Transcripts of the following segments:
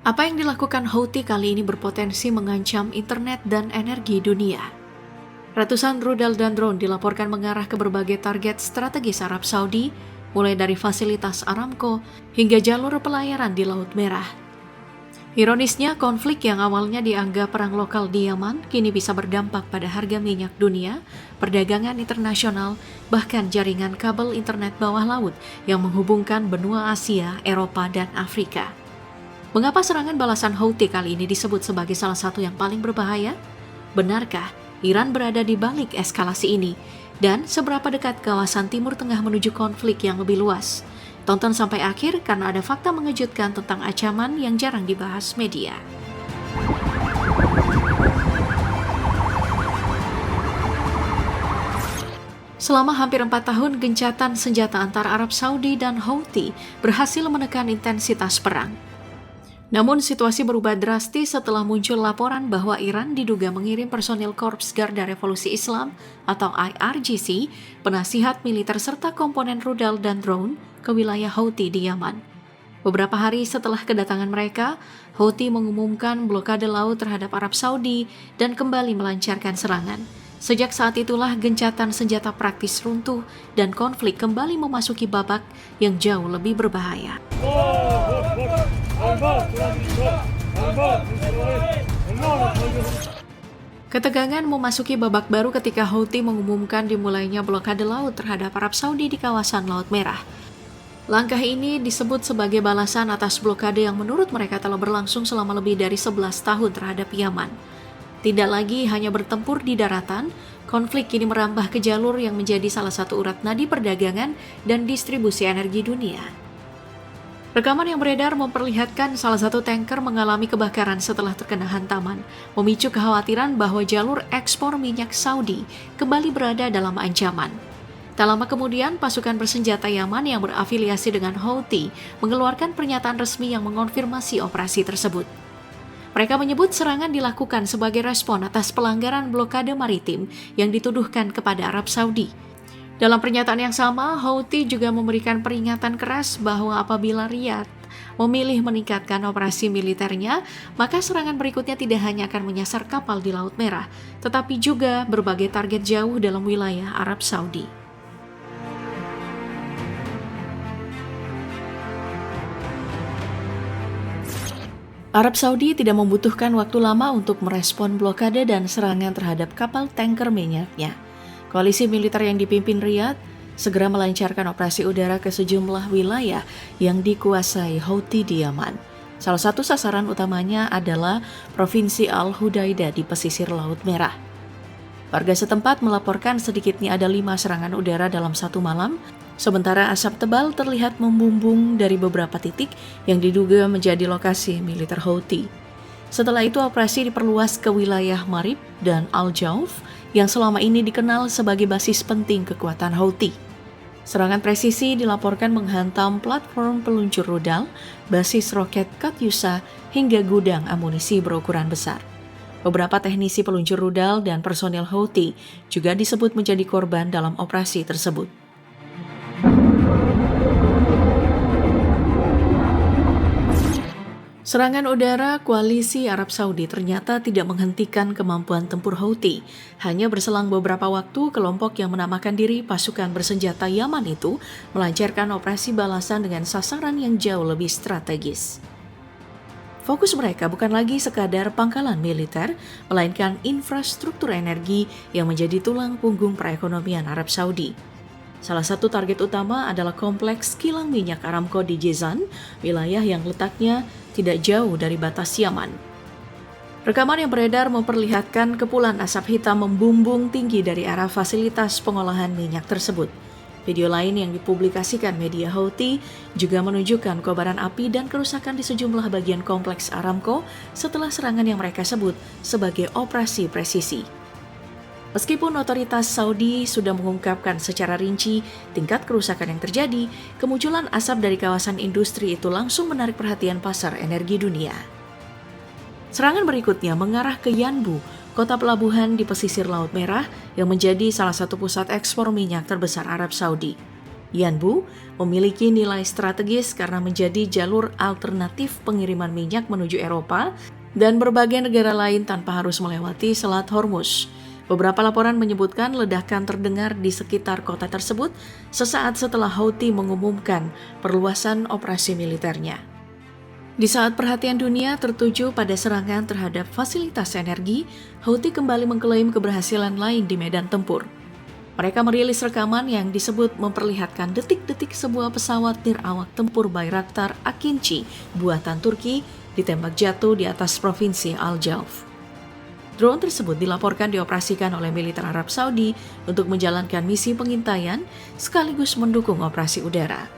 Apa yang dilakukan Houthi kali ini berpotensi mengancam internet dan energi dunia. Ratusan rudal dan drone dilaporkan mengarah ke berbagai target strategis Arab Saudi, mulai dari fasilitas Aramco hingga jalur pelayaran di Laut Merah. Ironisnya, konflik yang awalnya dianggap perang lokal di Yaman kini bisa berdampak pada harga minyak dunia, perdagangan internasional, bahkan jaringan kabel internet bawah laut yang menghubungkan benua Asia, Eropa, dan Afrika. Mengapa serangan balasan Houthi kali ini disebut sebagai salah satu yang paling berbahaya? Benarkah Iran berada di balik eskalasi ini? Dan seberapa dekat kawasan Timur Tengah menuju konflik yang lebih luas? Tonton sampai akhir karena ada fakta mengejutkan tentang ancaman yang jarang dibahas media. Selama hampir 4 tahun, gencatan senjata antara Arab Saudi dan Houthi berhasil menekan intensitas perang. Namun situasi berubah drastis setelah muncul laporan bahwa Iran diduga mengirim personil Korps Garda Revolusi Islam atau IRGC, penasihat militer serta komponen rudal dan drone ke wilayah Houthi di Yaman. Beberapa hari setelah kedatangan mereka, Houthi mengumumkan blokade laut terhadap Arab Saudi dan kembali melancarkan serangan. Sejak saat itulah gencatan senjata praktis runtuh dan konflik kembali memasuki babak yang jauh lebih berbahaya. Ketegangan memasuki babak baru ketika Houthi mengumumkan dimulainya blokade laut terhadap Arab Saudi di kawasan Laut Merah. Langkah ini disebut sebagai balasan atas blokade yang menurut mereka telah berlangsung selama lebih dari 11 tahun terhadap Yaman. Tidak lagi hanya bertempur di daratan, konflik kini merambah ke jalur yang menjadi salah satu urat nadi perdagangan dan distribusi energi dunia. Rekaman yang beredar memperlihatkan salah satu tanker mengalami kebakaran setelah terkena hantaman, memicu kekhawatiran bahwa jalur ekspor minyak Saudi kembali berada dalam ancaman. Tak lama kemudian, pasukan bersenjata Yaman yang berafiliasi dengan Houthi mengeluarkan pernyataan resmi yang mengonfirmasi operasi tersebut. Mereka menyebut serangan dilakukan sebagai respon atas pelanggaran blokade maritim yang dituduhkan kepada Arab Saudi. Dalam pernyataan yang sama, Houthi juga memberikan peringatan keras bahwa apabila Riyadh memilih meningkatkan operasi militernya, maka serangan berikutnya tidak hanya akan menyasar kapal di Laut Merah, tetapi juga berbagai target jauh dalam wilayah Arab Saudi. Arab Saudi tidak membutuhkan waktu lama untuk merespon blokade dan serangan terhadap kapal tanker minyaknya. Koalisi militer yang dipimpin Riyadh segera melancarkan operasi udara ke sejumlah wilayah yang dikuasai Houthi di Yaman. Salah satu sasaran utamanya adalah Provinsi Al-Hudaidah di pesisir Laut Merah. Warga setempat melaporkan sedikitnya ada 5 serangan udara dalam satu malam, sementara asap tebal terlihat membumbung dari beberapa titik yang diduga menjadi lokasi militer Houthi. Setelah itu operasi diperluas ke wilayah Marib dan Al-Jauf yang selama ini dikenal sebagai basis penting kekuatan Houthi. Serangan presisi dilaporkan menghantam platform peluncur rudal, basis roket Katyusha, hingga gudang amunisi berukuran besar. Beberapa teknisi peluncur rudal dan personel Houthi juga disebut menjadi korban dalam operasi tersebut. Serangan udara koalisi Arab Saudi ternyata tidak menghentikan kemampuan tempur Houthi. Hanya berselang beberapa waktu, kelompok yang menamakan diri pasukan bersenjata Yaman itu melancarkan operasi balasan dengan sasaran yang jauh lebih strategis. Fokus mereka bukan lagi sekadar pangkalan militer, melainkan infrastruktur energi yang menjadi tulang punggung perekonomian Arab Saudi. Salah satu target utama adalah kompleks kilang minyak Aramco di Jizan, wilayah yang letaknya tidak jauh dari batas Yaman. Rekaman yang beredar memperlihatkan kepulan asap hitam membumbung tinggi dari arah fasilitas pengolahan minyak tersebut. Video lain yang dipublikasikan media Houthi juga menunjukkan kobaran api dan kerusakan di sejumlah bagian kompleks Aramco setelah serangan yang mereka sebut sebagai operasi presisi. Meskipun otoritas Saudi sudah mengungkapkan secara rinci tingkat kerusakan yang terjadi, kemunculan asap dari kawasan industri itu langsung menarik perhatian pasar energi dunia. Serangan berikutnya mengarah ke Yanbu, kota pelabuhan di pesisir Laut Merah yang menjadi salah satu pusat ekspor minyak terbesar Arab Saudi. Yanbu memiliki nilai strategis karena menjadi jalur alternatif pengiriman minyak menuju Eropa dan berbagai negara lain tanpa harus melewati Selat Hormuz. Beberapa laporan menyebutkan ledakan terdengar di sekitar kota tersebut sesaat setelah Houthi mengumumkan perluasan operasi militernya. Di saat perhatian dunia tertuju pada serangan terhadap fasilitas energi, Houthi kembali mengklaim keberhasilan lain di medan tempur. Mereka merilis rekaman yang disebut memperlihatkan detik-detik sebuah pesawat nirawak tempur Bayraktar Akinci buatan Turki ditembak jatuh di atas provinsi Al-Jauf. Drone tersebut dilaporkan dioperasikan oleh militer Arab Saudi untuk menjalankan misi pengintaian sekaligus mendukung operasi udara.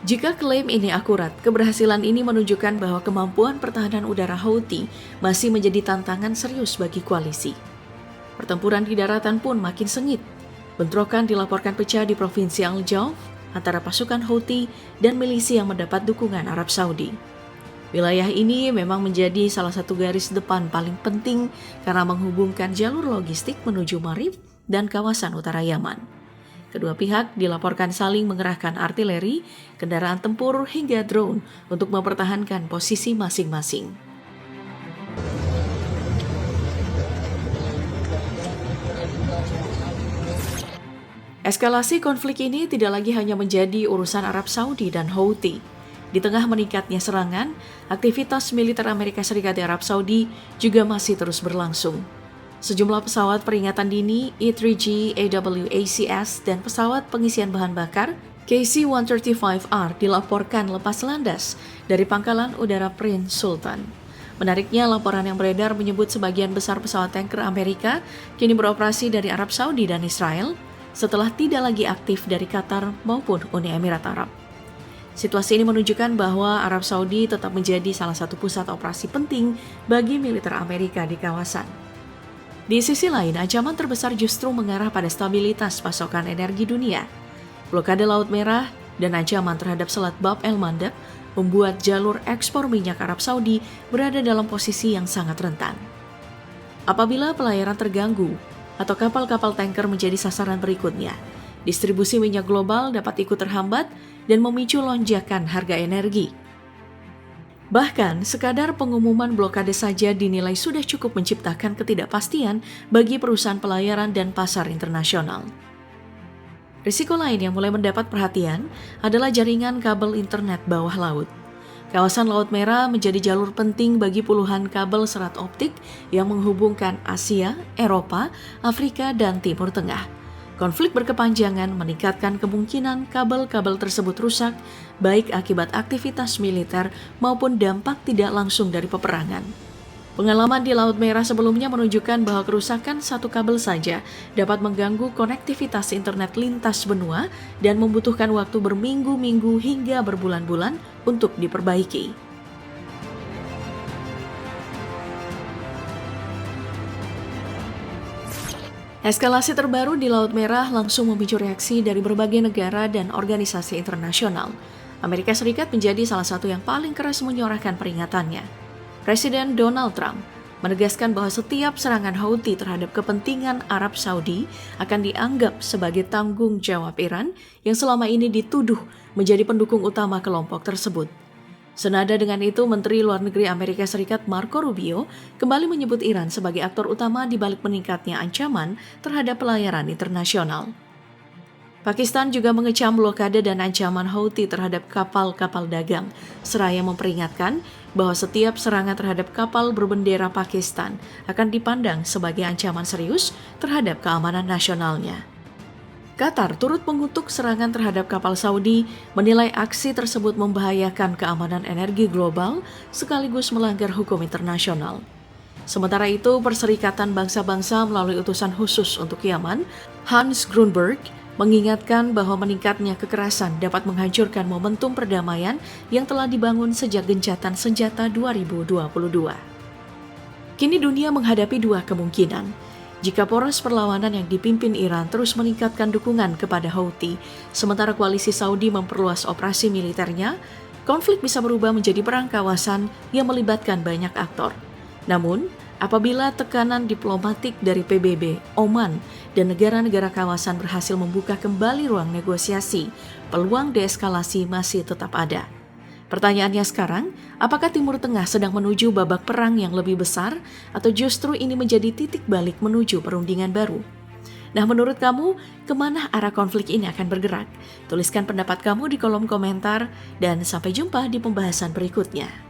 Jika klaim ini akurat, keberhasilan ini menunjukkan bahwa kemampuan pertahanan udara Houthi masih menjadi tantangan serius bagi koalisi. Pertempuran di daratan pun makin sengit. Bentrokan dilaporkan pecah di provinsi Al-Jauf antara pasukan Houthi dan milisi yang mendapat dukungan Arab Saudi. Wilayah ini memang menjadi salah satu garis depan paling penting karena menghubungkan jalur logistik menuju Marib dan kawasan utara Yaman. Kedua pihak dilaporkan saling mengerahkan artileri, kendaraan tempur hingga drone untuk mempertahankan posisi masing-masing. Eskalasi konflik ini tidak lagi hanya menjadi urusan Arab Saudi dan Houthi. Di tengah meningkatnya serangan, aktivitas militer Amerika Serikat di Arab Saudi juga masih terus berlangsung. Sejumlah pesawat peringatan dini E-3G AWACS dan pesawat pengisian bahan bakar KC-135R dilaporkan lepas landas dari pangkalan udara Prince Sultan. Menariknya, laporan yang beredar menyebut sebagian besar pesawat tanker Amerika kini beroperasi dari Arab Saudi dan Israel setelah tidak lagi aktif dari Qatar maupun Uni Emirat Arab. Situasi ini menunjukkan bahwa Arab Saudi tetap menjadi salah satu pusat operasi penting bagi militer Amerika di kawasan. Di sisi lain, ancaman terbesar justru mengarah pada stabilitas pasokan energi dunia. Blokade Laut Merah dan ancaman terhadap Selat Bab el-Mandeb membuat jalur ekspor minyak Arab Saudi berada dalam posisi yang sangat rentan. Apabila pelayaran terganggu, atau kapal-kapal tanker menjadi sasaran berikutnya, distribusi minyak global dapat ikut terhambat dan memicu lonjakan harga energi. Bahkan, sekadar pengumuman blokade saja dinilai sudah cukup menciptakan ketidakpastian bagi perusahaan pelayaran dan pasar internasional. Risiko lain yang mulai mendapat perhatian adalah jaringan kabel internet bawah laut. Kawasan Laut Merah menjadi jalur penting bagi puluhan kabel serat optik yang menghubungkan Asia, Eropa, Afrika, dan Timur Tengah. Konflik berkepanjangan meningkatkan kemungkinan kabel-kabel tersebut rusak, baik akibat aktivitas militer maupun dampak tidak langsung dari peperangan. Pengalaman di Laut Merah sebelumnya menunjukkan bahwa kerusakan satu kabel saja dapat mengganggu konektivitas internet lintas benua dan membutuhkan waktu berminggu-minggu hingga berbulan-bulan untuk diperbaiki. Eskalasi terbaru di Laut Merah langsung memicu reaksi dari berbagai negara dan organisasi internasional. Amerika Serikat menjadi salah satu yang paling keras menyuarakan peringatannya. Presiden Donald Trump menegaskan bahwa setiap serangan Houthi terhadap kepentingan Arab Saudi akan dianggap sebagai tanggung jawab Iran yang selama ini dituduh menjadi pendukung utama kelompok tersebut. Senada dengan itu, Menteri Luar Negeri Amerika Serikat Marco Rubio kembali menyebut Iran sebagai aktor utama di balik meningkatnya ancaman terhadap pelayaran internasional. Pakistan juga mengecam blokade dan ancaman Houthi terhadap kapal-kapal dagang, seraya memperingatkan bahwa setiap serangan terhadap kapal berbendera Pakistan akan dipandang sebagai ancaman serius terhadap keamanan nasionalnya. Qatar turut mengutuk serangan terhadap kapal Saudi, menilai aksi tersebut membahayakan keamanan energi global sekaligus melanggar hukum internasional. Sementara itu, Perserikatan Bangsa-Bangsa melalui utusan khusus untuk Yaman, Hans Grunberg, mengingatkan bahwa meningkatnya kekerasan dapat menghancurkan momentum perdamaian yang telah dibangun sejak gencatan senjata 2022. Kini dunia menghadapi dua kemungkinan. Jika poros perlawanan yang dipimpin Iran terus meningkatkan dukungan kepada Houthi, sementara koalisi Saudi memperluas operasi militernya, konflik bisa berubah menjadi perang kawasan yang melibatkan banyak aktor. Namun, Apabila tekanan diplomatik dari PBB, Oman, dan negara-negara kawasan berhasil membuka kembali ruang negosiasi, peluang deeskalasi masih tetap ada. Pertanyaannya sekarang, apakah Timur Tengah sedang menuju babak perang yang lebih besar atau justru ini menjadi titik balik menuju perundingan baru? Nah, menurut kamu, kemana arah konflik ini akan bergerak? Tuliskan pendapat kamu di kolom komentar dan sampai jumpa di pembahasan berikutnya.